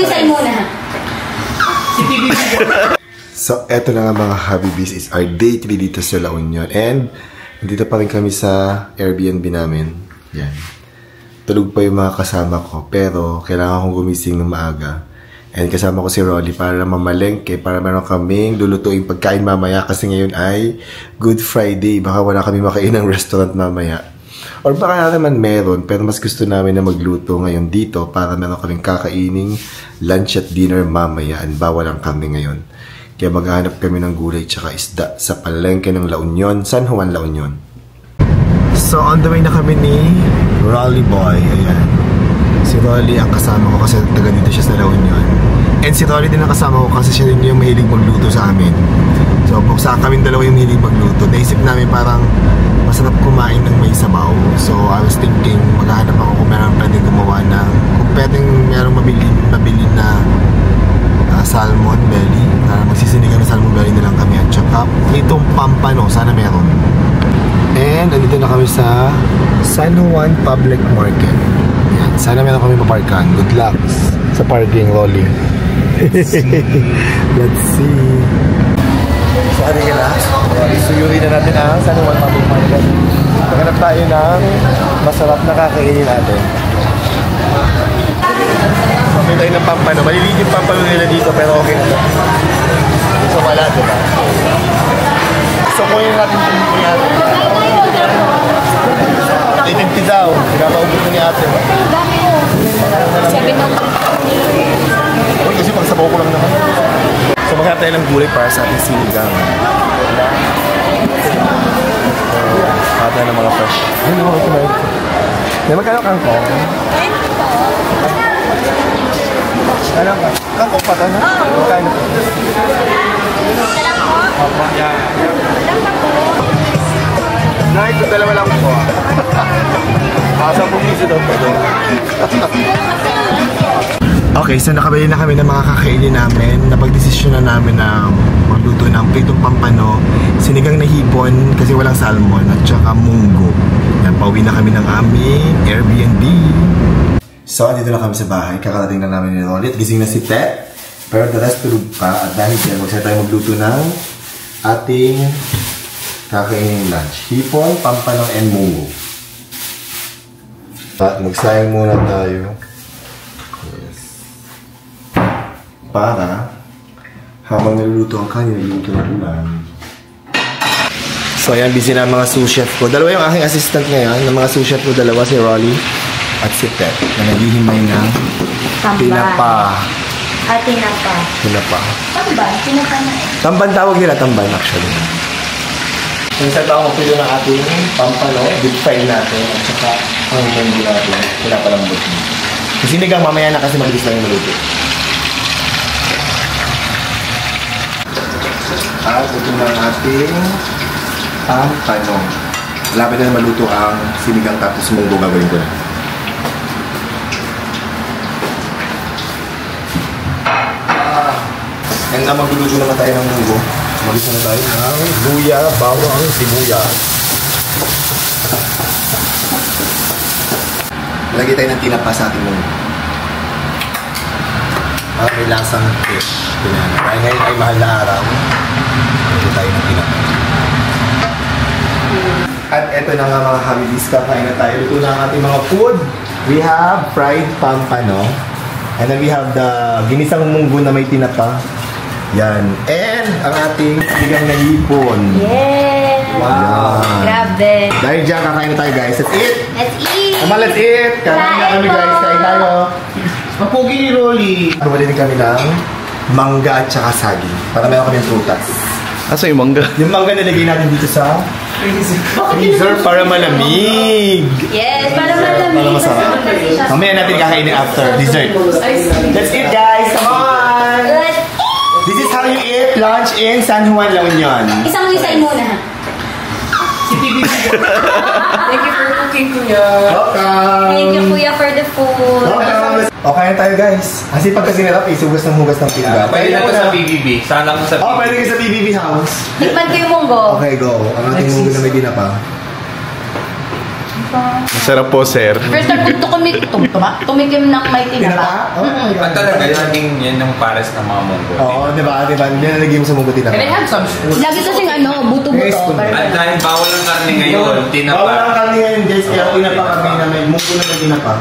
resign muna. Si PBB. So, eto na nga mga Habibis, is our day 3 dito sa La Union. And, dito pa rin kami sa Airbnb namin. Yan. Tulog pa yung mga kasama ko, pero kailangan kong gumising ng maaga. And kasama ko si Rolly para mamalengke, para meron kaming lulutuin pagkain mamaya kasi ngayon ay Good Friday. Baka wala kami makain ng restaurant mamaya. Or baka naman meron, pero mas gusto namin na magluto ngayon dito para meron kaming kakaining lunch at dinner mamaya. And bawal lang kami ngayon. Kaya maghanap kami ng gulay tsaka isda sa palengke ng La Union, San Juan, La Union. So, on the way na kami ni Rolly Boy. Ayan. Si Rolly ang kasama ko kasi taga dito siya sa La Union. And si Rolly din ang kasama ko kasi siya rin yung mahilig magluto sa amin. So, sa kami dalawa yung mahilig magluto. Naisip namin parang masarap kumain ng may sabaw. So, I was thinking maghahanap ako kung meron pwedeng gumawa ng, kung pwedeng meron mabili na salmon belly. Magsisinigang na salmon belly na lang kami. At saka itong pampano, sana meron. And andito na kami sa San Juan Public Market. Yan. Sana meron kami maparkan. Good luck sa parking, Rolly. Let's see. So ano ka na? Isuyuri na natin ang San Juan Public Market. Maghanap tayo ng masarap na kakainin natin. May tayo ng pampano. Maliliit yung pampano nila dito pero okay na. So wala, diba? So kunin natin yung natin. 850 daw. Pinakaubos ko ni ate. Uy, kasi pang sabaw ko lang naman. So maghanap tayo ng gulay para sa ating sinigang. Pata ng mga fresh. Ay, naman ako kumain. May magkano kang ko? Ano ka? Kako pa ta na? Magkano? Ito dalawa lang po. Asang pumisi daw po doon. Okay, so nakabili na kami ng mga kakainin namin. Napag-desisyon na namin na magluto ng pritong pampano, sinigang na hipon kasi walang salmon, at saka munggo. Yan, pauwi na kami ng aming Airbnb. So, dito na kami sa bahay. Kakarating na namin ni Rolly at gising na si Tet. Pero the rest tulog pa. At dahil dyan, magsaya tayo magluto ng ating kakainin lunch. Hipon, pampano, and munggo. At magsayang muna tayo. Yes. Para habang naluluto ang kanya, naluluto ng ulan. So, ayan, busy na mga sous chef ko. Dalawa yung aking assistant ngayon. Ng mga sous chef ko, dalawa, si Rolly at si Tet, na naghihimay ng tinapa. Ah, tinapa. Tinapa. Tamban? Tinapa na eh. Tamban tawag nila, tamban actually. Kung saan tayo magpilo ng ating pampano, deep fry natin, at saka ang munggo natin, pinapalambot mo. Kasi sinigang mamaya na kasi mabilis lang yung maluto. At ito na ang ating pampano. Malapit na maluto ang sinigang tapos munggo gagawin ko na. And na magluluto naman tayo ng munggo. Mag-isa na tayo ng luya, bawang, sibuyas. Lagay tayo ng tinapa sa ating munggo. May lasang fish. Kaya ngayon ay mahal na araw. Lagay tayo ng tinapa. At eto na nga mga Habibis, kakain na tayo. Luto na ang ating mga food. We have fried pampano. And then we have the ginisang munggo na may tinapa. Yan. And ang ating sinigang na hipon. Yes! Wow! Grabe! Dahil dyan, kakain na tayo guys. Let's eat! Let's eat! Ama, let's eat! Kakain na kami guys. Kain tayo. Mapugi ni Rolly. Bumali din kami ng mangga at saka saging. Para meron kami prutas. Asa yung mangga? Yung mangga nilagay natin dito sa freezer para malamig. Yes, para malamig. Para masarap. Mamaya natin kakainin after dessert. Let's eat guys! Come on! Let's eat! This is how you eat lunch in San Juan, La Union. Isang resign muna. Si PBB. Thank you for cooking, Kuya. Welcome! Thank you, Kuya, for the food. Welcome! Okay na tayo guys. Kasi pag kasi nilap, isugas ng hugas ng pizza. Pwede na sa BBB. Sana ko sa BBB. Oh, pwede ka sa BBB house. Tikman ko yung munggo. Okay, go. Ang ating munggo na may dinapa. Masarap po, sir. First time kung tumikim ng may tinapa. At talaga, yan yung pares ng mga munggo. Oo, diba? Nilalagay mo sa munggo tinapa. Can I have some spoon? Lagi kasing buto-buto. At dahil bawal ang karne ngayon, tinapa. Bawal ang karne ngayon, guys. Kaya tinapa kami namin. Munggo na tinapa.